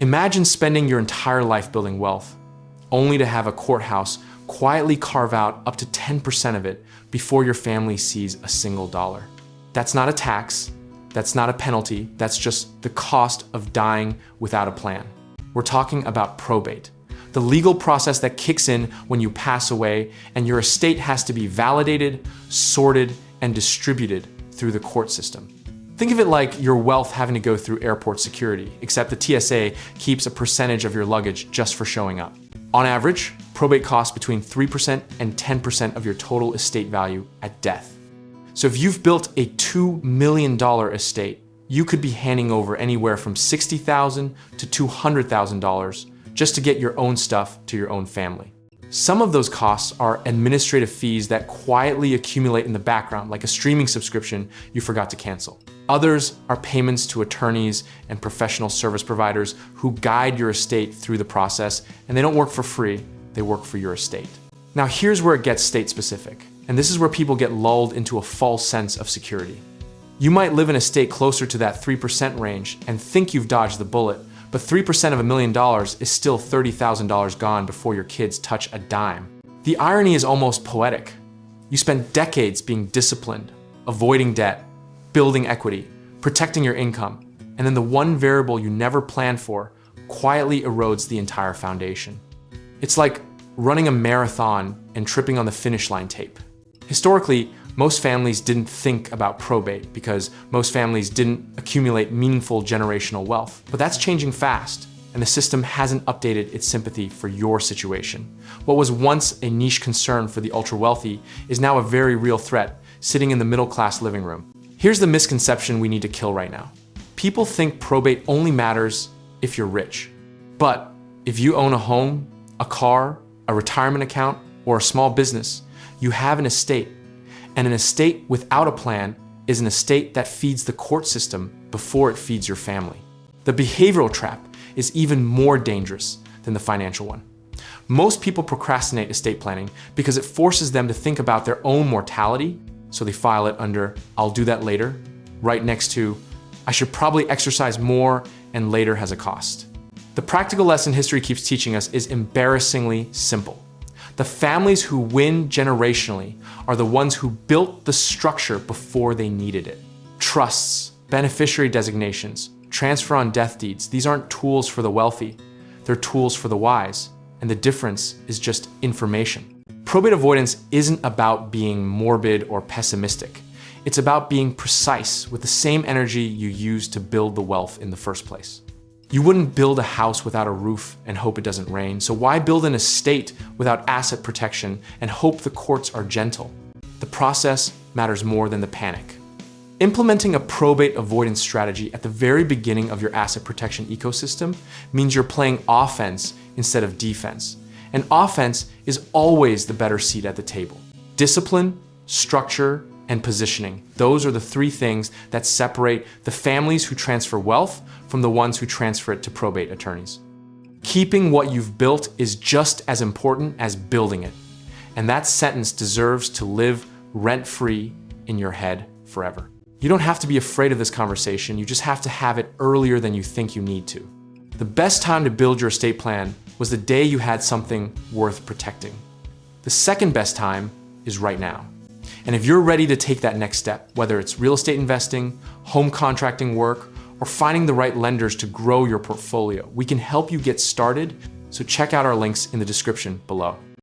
Imagine spending your entire life building wealth, only to have a courthouse quietly carve out up to 10% of it before your family sees a single dollar. That's not a tax, that's not a penalty, that's just the cost of dying without a plan. We're talking about probate, the legal process that kicks in when you pass away and your estate has to be validated, sorted, and distributed through the court system. Think of it like your wealth having to go through airport security, except the TSA keeps a percentage of your luggage just for showing up. On average, probate costs between 3% and 10% of your total estate value at death. So if you've built a $2 million estate, you could be handing over anywhere from $60,000 to $200,000 just to get your own stuff to your own family. Some of those costs are administrative fees that quietly accumulate in the background, like a streaming subscription you forgot to cancel. Others are payments to attorneys and professional service providers who guide your estate through the process, and they don't work for free, they work for your estate. Now here's where it gets state specific, and this is where people get lulled into a false sense of security. You might live in a state closer to that 3% range and think you've dodged the bullet, but 3% of $1 million is still $30,000 gone before your kids touch a dime. The irony is almost poetic. You spent decades being disciplined, avoiding debt, building equity, protecting your income, and then the one variable you never planned for quietly erodes the entire foundation. It's like running a marathon and tripping on the finish line tape. Historically, most families didn't think about probate because most families didn't accumulate meaningful generational wealth. But that's changing fast, and the system hasn't updated its sympathy for your situation. What was once a niche concern for the ultra-wealthy is now a very real threat, sitting in the middle-class living room. Here's the misconception we need to kill right now. People think probate only matters if you're rich. But if you own a home, a car, a retirement account, or a small business, you have an estate. And an estate without a plan is an estate that feeds the court system before it feeds your family. The behavioral trap is even more dangerous than the financial one. Most people procrastinate estate planning because it forces them to think about their own mortality, so they file it under "I'll do that later," right next to "I should probably exercise more and later has a cost." The practical lesson history keeps teaching us is embarrassingly simple. The families who win generationally are the ones who built the structure before they needed it. Trusts, beneficiary designations, transfer on death deeds, these aren't tools for the wealthy, they're tools for the wise, and the difference is just information. Probate avoidance isn't about being morbid or pessimistic. It's about being precise with the same energy you used to build the wealth in the first place. You wouldn't build a house without a roof and hope it doesn't rain, so why build an estate without asset protection and hope the courts are gentle? The process matters more than the panic. Implementing a probate avoidance strategy at the very beginning of your asset protection ecosystem means you're playing offense instead of defense. And offense is always the better seat at the table. Discipline, structure, and positioning. Those are the three things that separate the families who transfer wealth from the ones who transfer it to probate attorneys. Keeping what you've built is just as important as building it. And that sentence deserves to live rent-free in your head forever. You don't have to be afraid of this conversation, you just have to have it earlier than you think you need to. The best time to build your estate plan was the day you had something worth protecting. The second best time is right now. And if you're ready to take that next step, whether it's real estate investing, home contracting work, or finding the right lenders to grow your portfolio, we can help you get started, so check out our links in the description below.